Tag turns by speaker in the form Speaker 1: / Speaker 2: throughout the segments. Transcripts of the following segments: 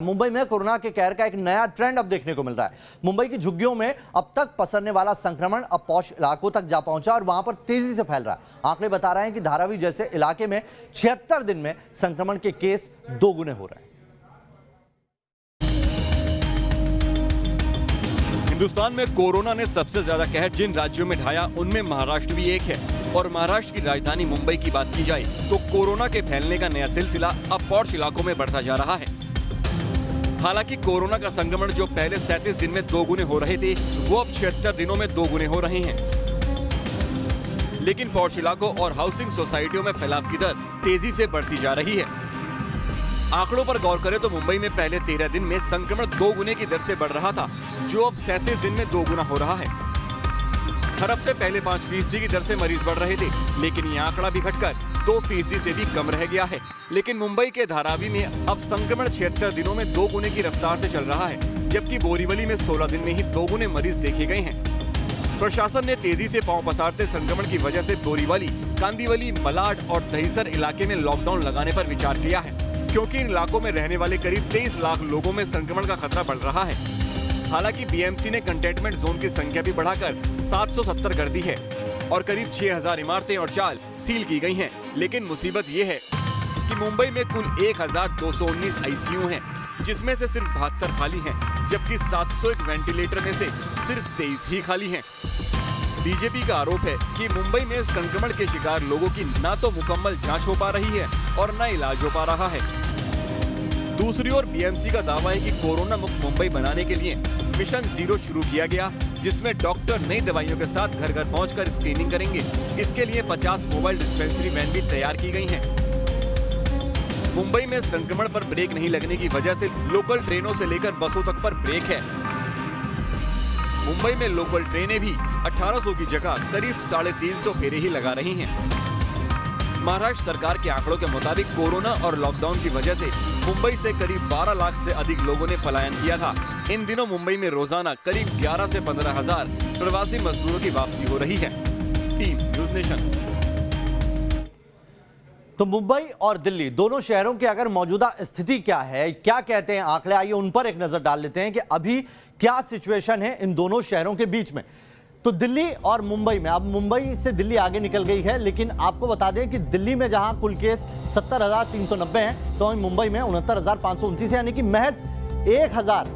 Speaker 1: मुंबई में कोरोना के कहर का एक नया ट्रेंड अब देखने को मिल रहा है। मुंबई की झुग्गियों में अब तक पसरने वाला संक्रमण अब पॉश इलाकों तक जा पहुंचा और वहां पर तेजी से फैल रहा है। आंकड़े बता रहे हैं कि धारावी जैसे इलाके में 76 दिन में संक्रमण के केस दोगुने हो रहे हैं।
Speaker 2: हिंदुस्तान में कोरोना ने सबसे ज्यादा कहर जिन राज्यों में ढाया उनमें महाराष्ट्र भी एक है। और महाराष्ट्र की राजधानी मुंबई की बात की जाए तो कोरोना के फैलने का नया सिलसिला अब पॉश इलाकों में बढ़ता जा रहा है। हालांकि कोरोना का संक्रमण जो पहले 37 दिन में दोगुने हो रहे थे वो अब 76 दिनों में दोगुने हो रहे हैं। लेकिन पॉश इलाकों और हाउसिंग सोसाइटियों में फैलाव की दर तेजी से बढ़ती जा रही है। आंकड़ों पर गौर करें तो मुंबई में पहले 13 दिन में संक्रमण दोगुने की दर से बढ़ रहा था, जो अब 37 दिन में दोगुना हो रहा है। हर हफ्ते पहले 5% की दर से मरीज बढ़ रहे थे, लेकिन ये आंकड़ा भी घटकर 2% से भी कम रह गया है। लेकिन मुंबई के धारावी में अब संक्रमण 76 दिनों में दोगुने की रफ्तार से चल रहा है, जबकि बोरीवली में 16 दिन में ही दोगुने मरीज देखे गए हैं। प्रशासन ने तेजी से पांव पसारते संक्रमण की वजह से बोरीवली, कांदीवली, मलाड और दहिसर इलाके में लॉकडाउन लगाने पर विचार किया है, क्योंकि इन इलाकों में रहने वाले करीब 23 लाख लोगों में संक्रमण का खतरा बढ़ रहा है। हालांकि बीएमसी ने कंटेनमेंट जोन की संख्या भी बढ़ाकर 770 कर दी है और करीब 6000 इमारतें और चाल सील की गई हैं। लेकिन मुसीबत ये है कि मुंबई में कुल 1219 आईसीयू हैं, जिसमें से सिर्फ 72 खाली हैं, जबकि 701 वेंटिलेटर में से सिर्फ 23 ही खाली हैं। बीजेपी का आरोप है कि मुंबई में संक्रमण के शिकार लोगों की न तो मुकम्मल जांच हो पा रही है और न इलाज हो पा रहा है। दूसरी ओर बीएमसी का दावा है कि कोरोना मुक्त मुंबई बनाने के लिए मिशन जीरो शुरू किया गया, जिसमें डॉक्टर नई दवाइयों के साथ घर घर पहुंचकर स्क्रीनिंग करेंगे। इसके लिए 50 मोबाइल डिस्पेंसरी वैन भी तैयार की गई हैं। मुंबई में संक्रमण पर ब्रेक नहीं लगने की वजह से लोकल ट्रेनों से लेकर बसों तक पर ब्रेक है। मुंबई में लोकल ट्रेनें भी 1800 की जगह करीब 350 फेरे ही लगा रही हैं। महाराष्ट्र सरकार के आंकड़ों के मुताबिक कोरोना और लॉकडाउन की वजह से मुंबई से करीब 12 लाख से अधिक लोगों ने पलायन किया था। इन दिनों मुंबई में रोजाना करीब 11 से 15 हजार प्रवासी मजदूरों की वापसी हो रही है। Team news nation.
Speaker 1: तो मुंबई और दिल्ली दोनों शहरों की अगर मौजूदा स्थिति क्या है, क्या कहते हैं आंकड़े, आइए उन पर एक नजर डाल लेते हैं कि अभी क्या सिचुएशन है इन दोनों शहरों के बीच में। तो दिल्ली और मुंबई में, अब मुंबई से दिल्ली आगे निकल गई है, लेकिन आपको बता दें कि दिल्ली में जहां कुल केस 70,390 हैं, तो मुंबई में 69,529 है, यानी कि महज 1000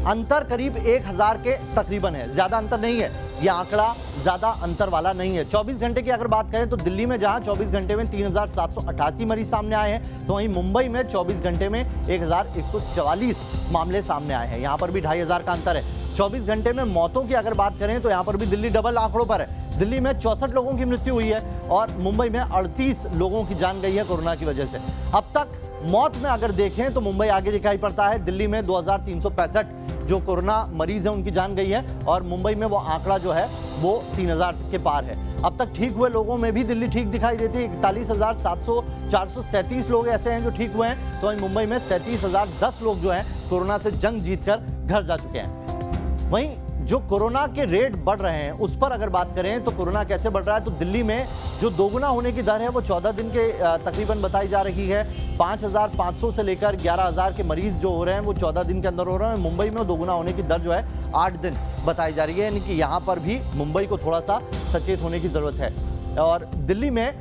Speaker 1: अंतर, करीब 1000 के तकरीबन है, ज्यादा अंतर नहीं है। यह आंकड़ा ज्यादा अंतर वाला नहीं है। 24 घंटे की अगर बात करें तो दिल्ली में जहां 24 घंटे में 3788 मरीज सामने आए हैं, तो वहीं मुंबई में 24 घंटे में 1144 मामले सामने आए हैं। यहां पर भी 2500 का अंतर है। 24 घंटे में मौतों की अगर बात करें तो यहां पर भी दिल्ली डबल आंकड़ों पर है। दिल्ली में 64 लोगों की मृत्यु हुई है और मुंबई में 38 लोगों की जान गई है कोरोना की वजह से। अब तक मौत में अगर देखें तो मुंबई आगे दिखाई पड़ता है। दिल्ली में 2365 जो कोरोना मरीज हैं उनकी जान गई है और मुंबई में वो आंकड़ा जो है वो 3000 के पार है। अब तक ठीक हुए लोगों में भी दिल्ली ठीक दिखाई देती है। 41,437 लोग ऐसे हैं जो ठीक हुए हैं, तो वहीं मुंबई में 37,010 लोग जो हैं कोरोना से जंग जीतकर घर जा चुके हैं। वहीं जो कोरोना के रेट बढ़ रहे हैं उस पर अगर बात करें तो कोरोना कैसे बढ़ रहा है, तो दिल्ली में जो दोगुना होने की दर है वो 14 दिन के तकरीबन बताई जा रही है। 5,500 से लेकर 11,000 के मरीज जो हो रहे हैं वो 14 दिन के अंदर हो रहे हैं। मुंबई में दोगुना होने की दर जो है 8 दिन बताई जा रही है, यानी कि यहाँ पर भी मुंबई को थोड़ा सा सचेत होने की जरूरत है। और दिल्ली में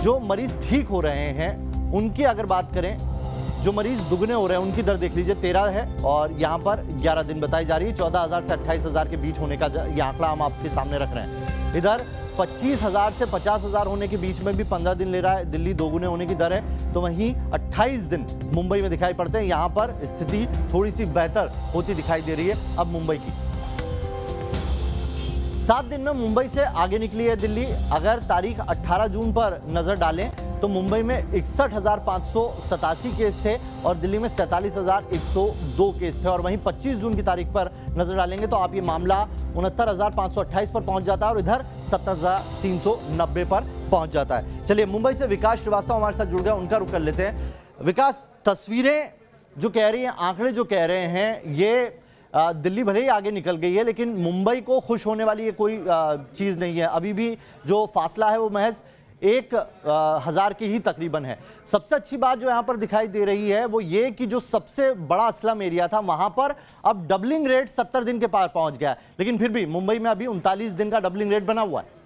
Speaker 1: जो मरीज ठीक हो रहे हैं उनकी अगर बात करें, जो मरीज दुगने हो रहे हैं उनकी दर देख लीजिए 13 है और यहाँ पर 11 दिन बताई जा रही है। 14,000 से 28,000 के बीच होने का ये आंकड़ा हम आपके सामने रख रहे हैं। इधर 25,000 से 50,000 होने के बीच में भी 15 दिन ले रहा है। दिल्ली दोगुने होने की दर है, तो वहीं 28 दिन मुंबई में दिखाई पड़ते हैं। यहाँ पर स्थिति थोड़ी सी बेहतर होती दिखाई दे रही है अब मुंबई की। 7 दिन में मुंबई से आगे निकली है दिल्ली। अगर तारीख 18 जून पर नजर डालें तो मुंबई में 61,587 केस थे और दिल्ली में 47,102 केस थे। और वहीं 25 जून की तारीख पर नजर डालेंगे तो आप ये मामला 69,528 पर पहुंच जाता है और इधर 70,390 पर पहुंच जाता है। चलिए मुंबई से विकास श्रीवास्तव हमारे साथ जुड़ गए, उनका रुख कर लेते हैं। विकास, तस्वीरें जो कह रही हैं, आंकड़े जो कह रहे हैं, ये दिल्ली भले ही आगे निकल गई है लेकिन मुंबई को खुश होने वाली ये कोई चीज़ नहीं है। अभी भी जो फासला है वो महज 1,000 की ही तकरीबन है। सबसे अच्छी बात जो यहां पर दिखाई दे रही है वो ये कि जो सबसे बड़ा स्लम एरिया था वहां पर अब डबलिंग रेट 70 दिन के पार पहुंच गया है, लेकिन फिर भी मुंबई में अभी 39 दिन का डबलिंग रेट बना हुआ है।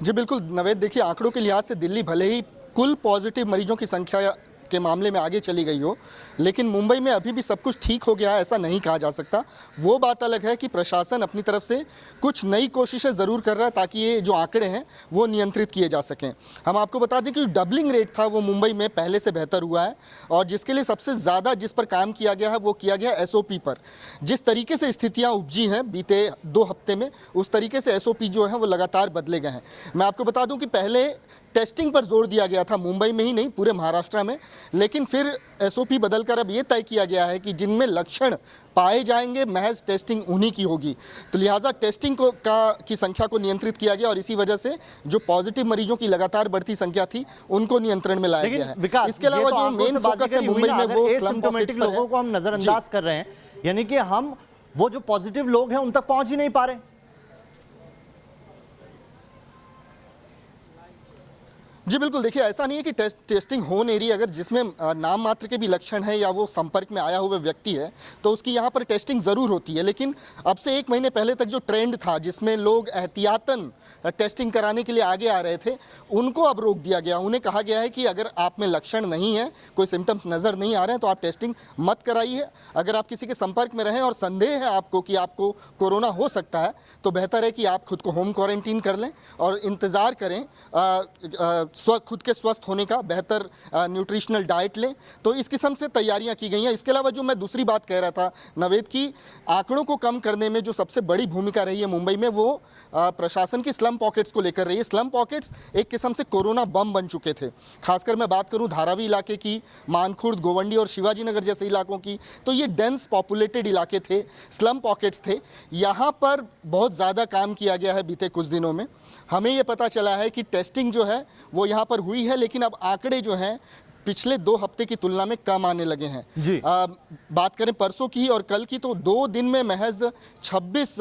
Speaker 3: जी बिल्कुल नवेद, देखिए आंकड़ों के लिहाज से दिल्ली भले ही कुल पॉजिटिव मरीजों की संख्या के मामले में आगे चली गई हो, लेकिन मुंबई में अभी भी सब कुछ ठीक हो गया है ऐसा नहीं कहा जा सकता। वो बात अलग है कि प्रशासन अपनी तरफ से कुछ नई कोशिशें ज़रूर कर रहा है ताकि ये जो आंकड़े हैं वो नियंत्रित किए जा सकें। हम आपको बता दें कि जो डबलिंग रेट था वो मुंबई में पहले से बेहतर हुआ है, और जिसके लिए सबसे ज़्यादा जिस पर काम किया गया है वो किया गया SOP पर। जिस तरीके से स्थितियाँ उपजी हैं बीते 2 हफ्ते में, उस तरीके से SOP जो है वो लगातार बदले गए हैं। मैं आपको बता दूँ कि पहले टेस्टिंग पर जोर दिया गया था, मुंबई में ही नहीं पूरे महाराष्ट्र में, लेकिन फिर SOP बदलकर अब ये तय किया गया है कि जिनमें लक्षण पाए जाएंगे महज टेस्टिंग उन्हीं की होगी। तो लिहाजा टेस्टिंग की संख्या को नियंत्रित किया गया, और इसी वजह से जो पॉजिटिव मरीजों की लगातार बढ़ती संख्या थी उनको नियंत्रण में लाया गया है। इसके अलावा जो मेन फोकस है मुंबई में वो स्लम पॉकेट्स पर है।
Speaker 1: लोगों को हम नजरअंदाज कर रहे हैं, यानी कि हम वो जो पॉजिटिव लोग हैं उन तक पहुंच ही नहीं पा रहे।
Speaker 3: जी बिल्कुल, देखिए ऐसा नहीं है कि टेस्टिंग हो नहीं रही। अगर जिसमें नाम मात्र के भी लक्षण है या वो संपर्क में आया हुआ व्यक्ति है तो उसकी यहाँ पर टेस्टिंग ज़रूर होती है, लेकिन अब से 1 महीने पहले तक जो ट्रेंड था जिसमें लोग एहतियातन टेस्टिंग कराने के लिए आगे आ रहे थे, उनको अब रोक दिया गया। उन्हें कहा गया है कि अगर आप में लक्षण नहीं है, कोई सिम्टम्स नज़र नहीं आ रहे हैं तो आप टेस्टिंग मत कराइए। अगर आप किसी के संपर्क में रहें और संदेह है आपको कि आपको कोरोना हो सकता है तो बेहतर है कि आप खुद को होम क्वारंटीन कर लें और इंतज़ार करें खुद के स्वस्थ होने का, बेहतर न्यूट्रिशनल डाइट लें। तो इस किस्म से तैयारियां की गई हैं। इसके अलावा जो मैं दूसरी बात कह रहा था नवेद की, आंकड़ों को कम करने में जो सबसे बड़ी भूमिका रही है मुंबई में वो प्रशासन की स्लम पॉकेट्स को लेकर रही है। स्लम पॉकेट्स एक किस्म से कोरोना बम बन चुके थे। खासकर मैं बात करूं धारावी इलाके की, मानखुर्द, गोवंडी और शिवाजी नगर जैसे इलाकों की, तो ये डेंस पॉपुलेटेड इलाके थे, स्लम पॉकेट्स थे। यहाँ पर बहुत ज़्यादा काम किया गया है बीते कुछ दिनों में। हमें ये पता चला है कि टेस्टिंग जो है वो यहाँ पर हुई है, लेकिन अब आंकड़े जो हैं पिछले 2 हफ्ते की तुलना में कम आने लगे हैं।
Speaker 1: जी।
Speaker 3: बात करें परसों की और कल की तो 2 दिन में महज 26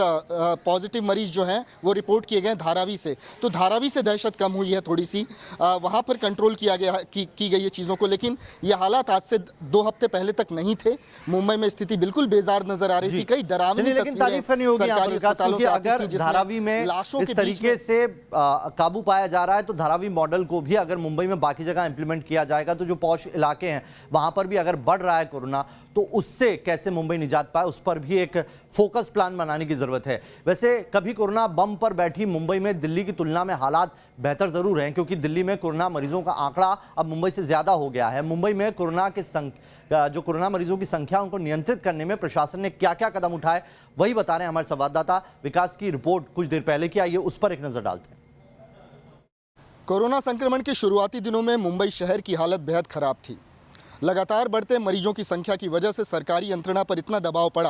Speaker 3: पॉजिटिव मरीज जो हैं वो रिपोर्ट किए गए धारावी से। तो धारावी से दहशत कम हुई है थोड़ी सी, वहाँ पर कंट्रोल किया गया की गई है चीज़ों को, लेकिन ये हालात आज से 2 हफ्ते पहले तक नहीं थे। मुंबई में स्थिति बिल्कुल बेजार नजर आ रही थी। कई डरावनी तस्वीरें सरकारी अस्पतालों से आती थी जिसमें
Speaker 1: धारावी में
Speaker 3: लाशों
Speaker 1: इस तरीके से काबू पाया जा रहा है, तो धारावी मॉडल को भी अगर मुंबई में बाकी जगह इंप्लीमेंट किया जाएगा तो जो पॉश इलाके हैं वहां पर भी अगर बढ़ रहा है कोरोना, तो उससे कैसे मुंबई निजात पाए उस पर भी एक फोकस प्लान बनाने की जरूरत है। वैसे कभी कोरोना बम पर बैठी मुंबई में दिल्ली की तुलना में हालात बेहतर जरूर हैं, क्योंकि दिल्ली में कोरोना मरीजों का आंकड़ा अब मुंबई से ज्यादा हो गया है। मुंबई में जो कोरोना मरीजों की संख्या उनको नियंत्रित करने में प्रशासन ने क्या क्या कदम उठाए वही बता रहे हैं हमारे संवाददाता विकास की रिपोर्ट कुछ देर पहले की। आइए उस पर एक नजर डालते हैं।
Speaker 3: कोरोना संक्रमण के शुरुआती दिनों में मुंबई शहर की हालत बेहद खराब थी। लगातार बढ़ते मरीजों की संख्या की वजह से सरकारी यंत्रणा पर इतना दबाव पड़ा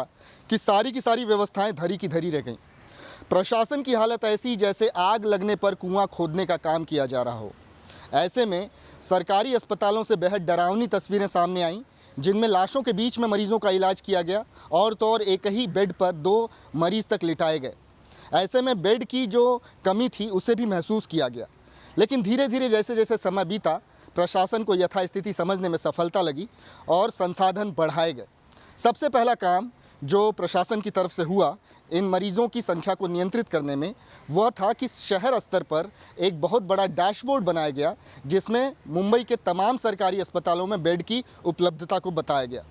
Speaker 3: कि सारी की सारी व्यवस्थाएं धरी की धरी रह गईं। प्रशासन की हालत ऐसी जैसे आग लगने पर कुआं खोदने का काम किया जा रहा हो। ऐसे में सरकारी अस्पतालों से बेहद डरावनी तस्वीरें सामने आईं, जिनमें लाशों के बीच में मरीजों का इलाज किया गया और तो और एक ही बेड पर 2 मरीज तक लिटाए गए। ऐसे में बेड की जो कमी थी उसे भी महसूस किया गया, लेकिन धीरे धीरे जैसे जैसे समय बीता प्रशासन को यथास्थिति समझने में सफलता लगी और संसाधन बढ़ाए गए। सबसे पहला काम जो प्रशासन की तरफ से हुआ इन मरीजों की संख्या को नियंत्रित करने में वह था कि शहर स्तर पर एक बहुत बड़ा डैशबोर्ड बनाया गया, जिसमें मुंबई के तमाम सरकारी अस्पतालों में बेड की उपलब्धता को बताया गया।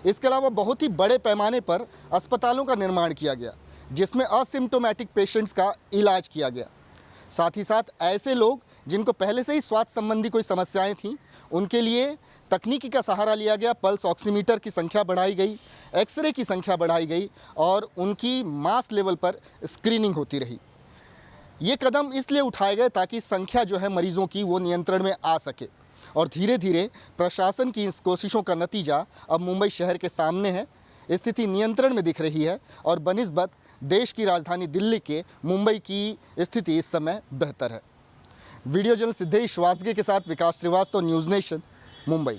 Speaker 3: इसके अलावा बहुत ही बड़े पैमाने पर अस्पतालों का निर्माण किया गया, जिसमें असिम्टोमेटिक पेशेंट्स का इलाज किया गया। साथ ही साथ ऐसे लोग जिनको पहले से ही स्वास्थ्य संबंधी कोई समस्याएं थीं, उनके लिए तकनीकी का सहारा लिया गया। पल्स ऑक्सीमीटर की संख्या बढ़ाई गई, एक्सरे की संख्या बढ़ाई गई और उनकी मास लेवल पर स्क्रीनिंग होती रही। ये कदम इसलिए उठाए गए ताकि संख्या जो है मरीजों की वो नियंत्रण में आ सके, और धीरे धीरे प्रशासन की इस कोशिशों का नतीजा अब मुंबई शहर के सामने है। स्थिति नियंत्रण में दिख रही है और बनिस्बत देश की राजधानी दिल्ली के मुंबई की स्थिति इस समय बेहतर है। वीडियो जर्नलिस्ट सिद्धेश वासगे के साथ विकास श्रीवास्तव, न्यूज़ नेशन, मुंबई।